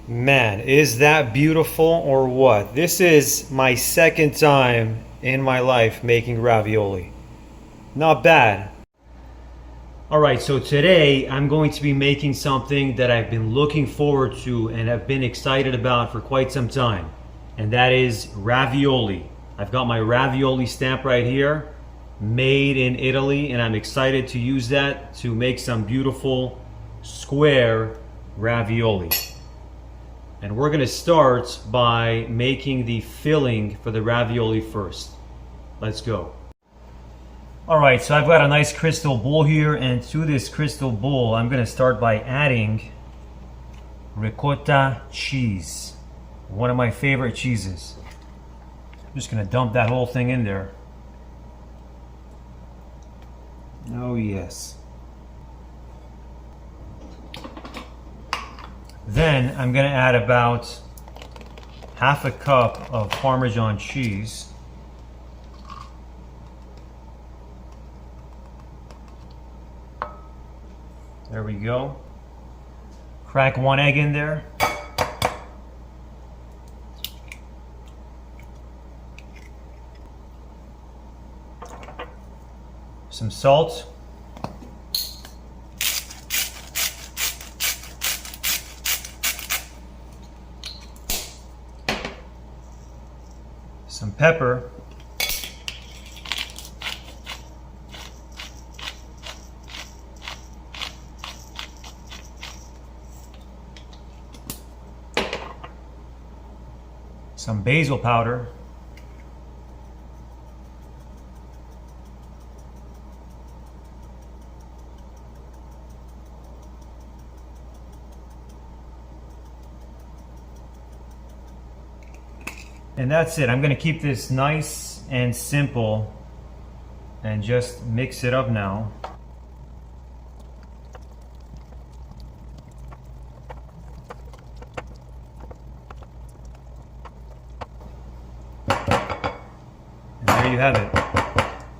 Man, is that beautiful or what? This is my second time in my life making ravioli. Not bad. Alright, so today I'm going to be making something that I've been looking forward to and have been excited about for quite some time. And that is ravioli. I've got my ravioli stamp right here, made in Italy, and I'm excited to use that to make some beautiful square ravioli. And we're gonna start by making the filling for the ravioli first. Let's go. All right, so I've got a nice crystal bowl here, and to this crystal bowl, I'm gonna start by adding ricotta cheese, one of my favorite cheeses. I'm just gonna dump that whole thing in there. Oh yes. Then I'm gonna add about half a cup of Parmesan cheese. There we go. Crack one egg in there. Some salt. Some pepper. Some basil powder. And that's it. I'm going to keep this nice and simple and just mix it up now. And there you have it.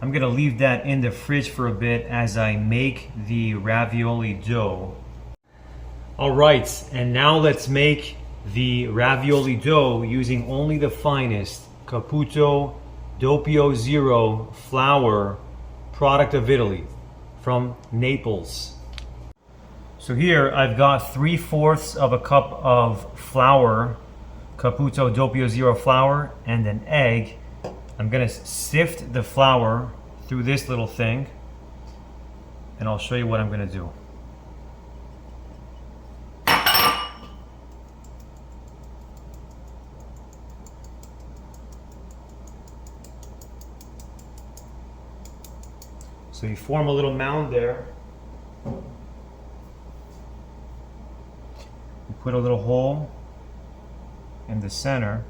I'm going to leave that in the fridge for a bit as I make the ravioli dough. All right, and now let's make the ravioli dough using only the finest Caputo 00 flour, product of Italy, from Naples. So here I've got 3/4 of a cup of flour, Caputo 00 flour, and an egg. I'm gonna sift the flour through this little thing, and I'll show you what I'm gonna do. So you form a little mound there. You put a little hole in the center.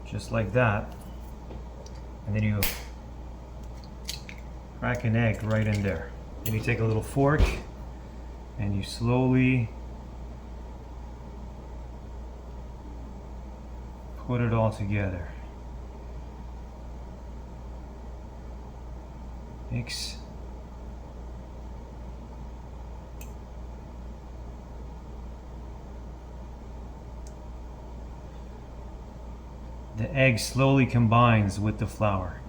Just like that. And then you crack an egg right in there. Then you take a little fork and you slowly put it all together. Mix. The egg slowly combines with the flour.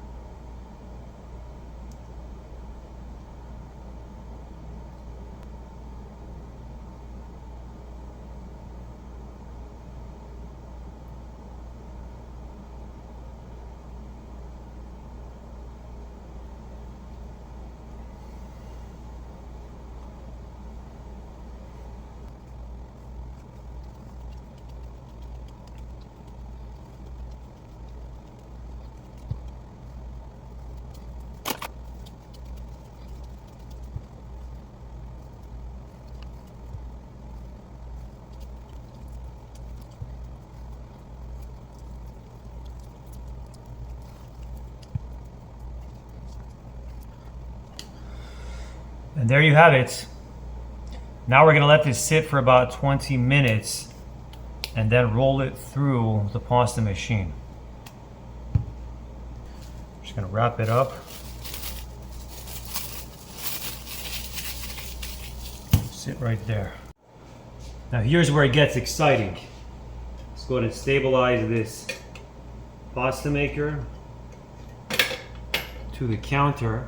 And there you have it. Now we're going to let this sit for about 20 minutes and then roll it through the pasta machine. Just going to wrap it up. Sit right there. Now here's where it gets exciting. Let's go ahead and stabilize this pasta maker to the counter.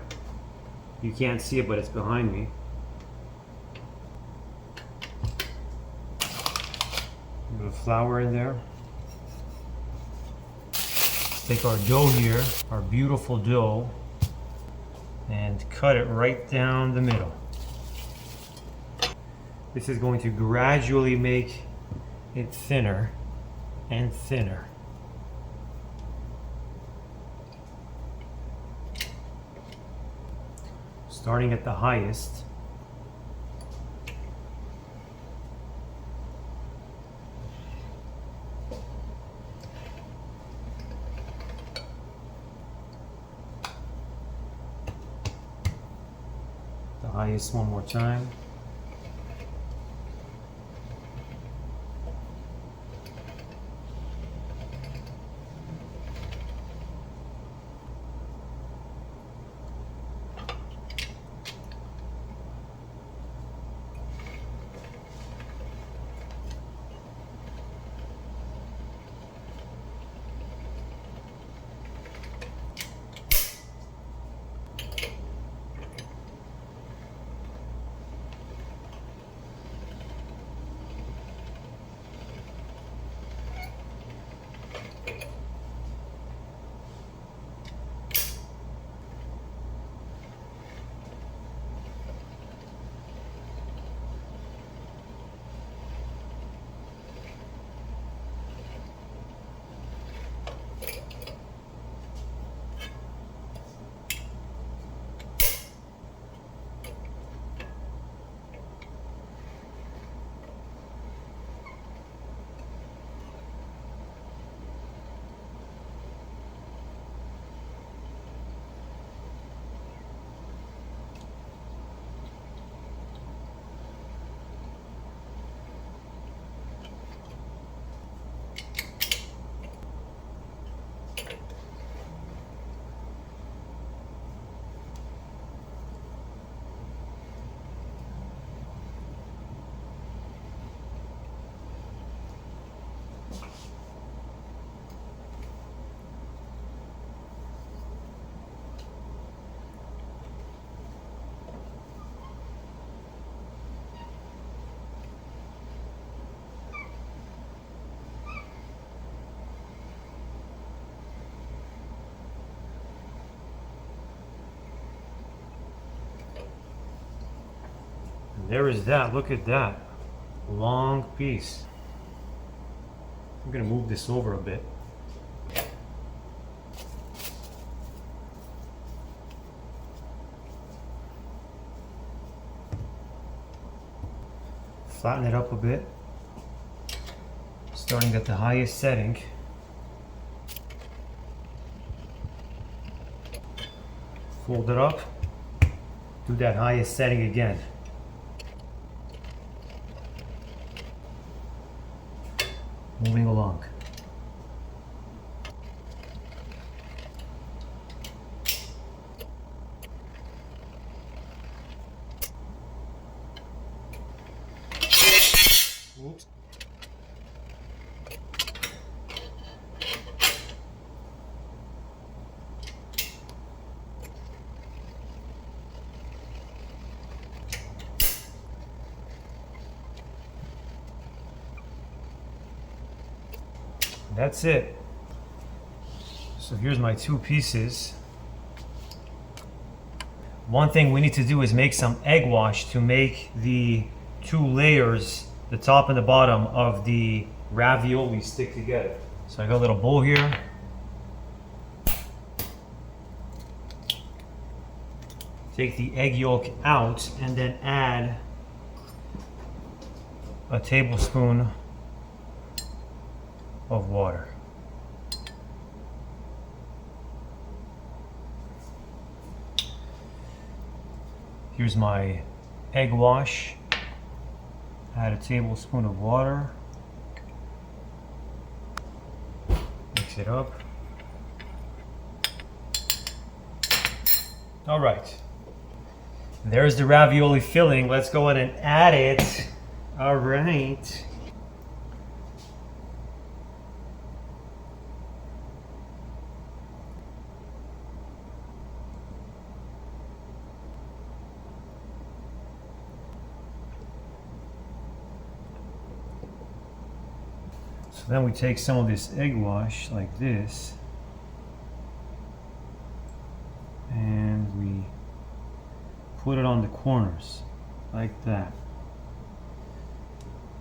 You can't see it, but it's behind me. A bit of flour in there. Take our dough here, our beautiful dough, and cut it right down the middle. This is going to gradually make it thinner and thinner. Starting at the highest. The highest one more time. There is that, look at that. Long piece. I'm gonna move this over a bit. Flatten it up a bit. Starting at the highest setting. Fold it up. Do that highest setting again. Moving along. Oops. That's it. So here's my two pieces. One thing we need to do is make some egg wash to make the two layers, the top and the bottom of the ravioli, stick together. So I got a little bowl here. Take the egg yolk out and then add a tablespoon of water. Here's my egg wash. Add a tablespoon of water. Mix it up. All right. There's the ravioli filling. Let's go ahead and add it. All right. So then we take some of this egg wash like this, and we put it on the corners like that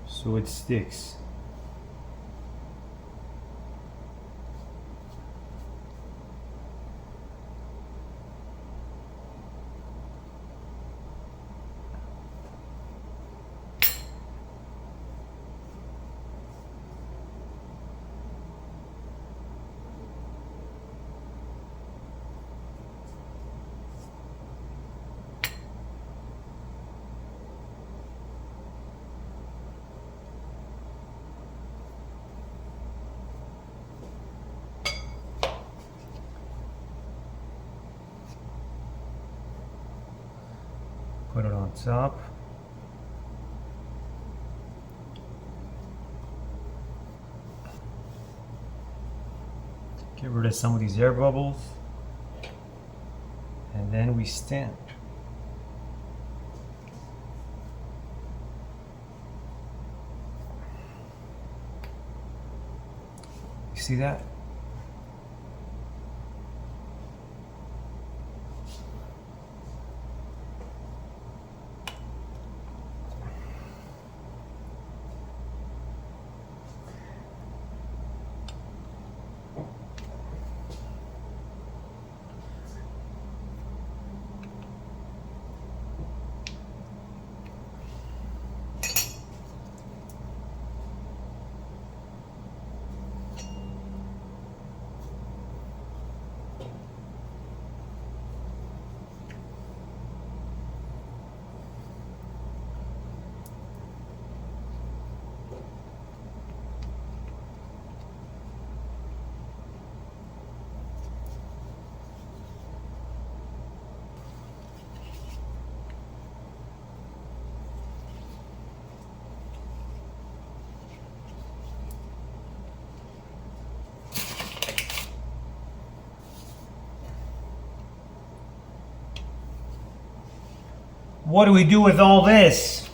so it sticks. Put it on top. Get rid of some of these air bubbles. And then we stamp. You see that? What do we do with all this?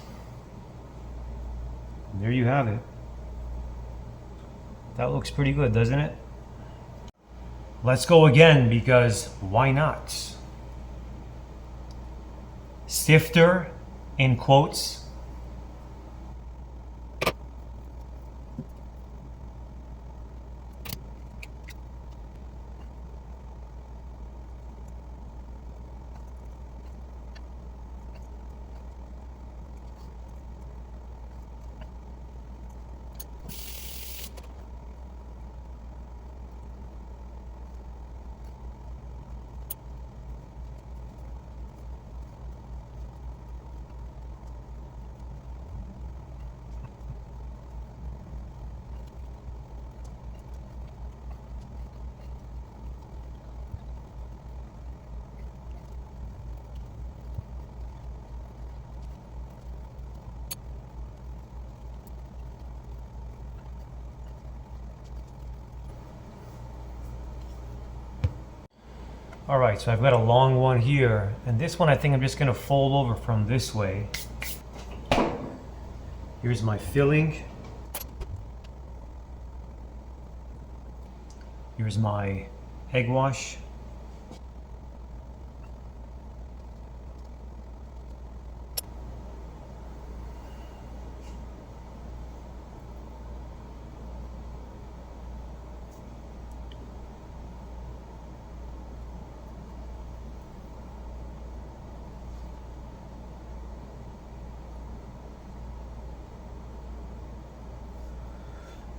There you have it. That looks pretty good, doesn't it? Let's go again, because why not? Stifter, in quotes. All right, so I've got a long one here, and this one I think I'm just gonna fold over from this way. Here's my filling. Here's my egg wash.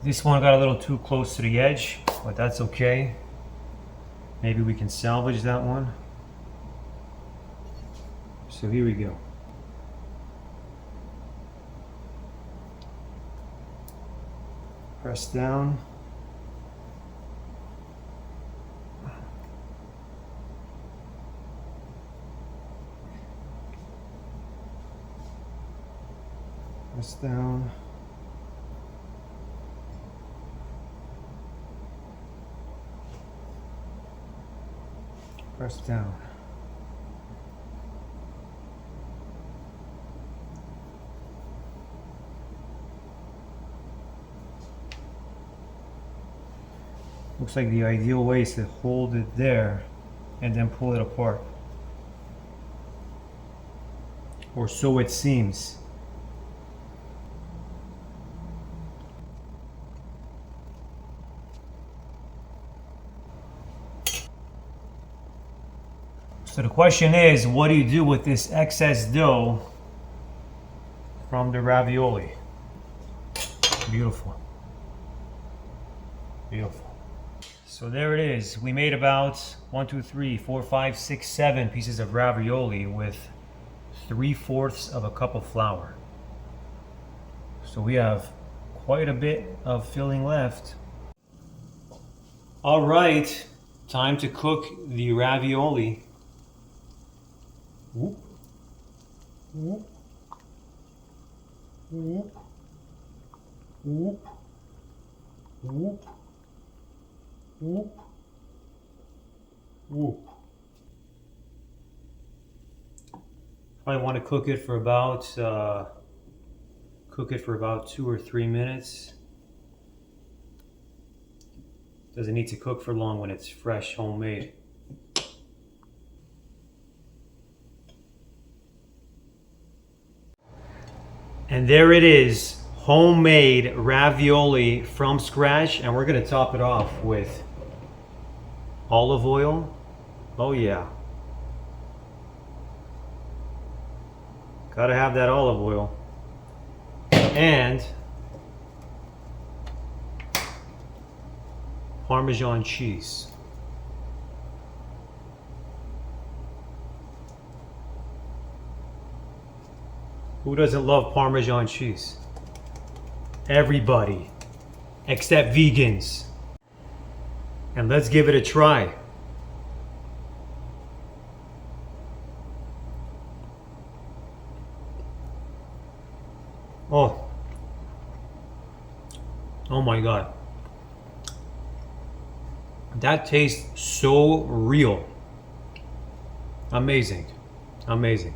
This one got a little too close to the edge, but that's okay. Maybe we can salvage that one. So here we go. Press down. Press down. Press down. Looks like the ideal way is to hold it there and then pull it apart. Or so it seems. So the question is, what do you do with this excess dough from the ravioli? Beautiful. Beautiful. So there it is. We made about 1, 2, 3, 4, 5, 6, 7 pieces of ravioli with 3/4 of a cup of flour. So we have quite a bit of filling left. All right, time to cook the ravioli. Whoop. Whoop. Whoop. Whoop. Whoop. Whoop. Whoop. I want to cook it for about 2 or 3 minutes. Doesn't need to cook for long when it's fresh, homemade. And there it is, homemade ravioli from scratch, and we're gonna top it off with olive oil. Oh yeah. Gotta have that olive oil. And Parmesan cheese. Who doesn't love Parmesan cheese? Everybody, except vegans. And let's give it a try. Oh. Oh my God. That tastes so real. Amazing. Amazing.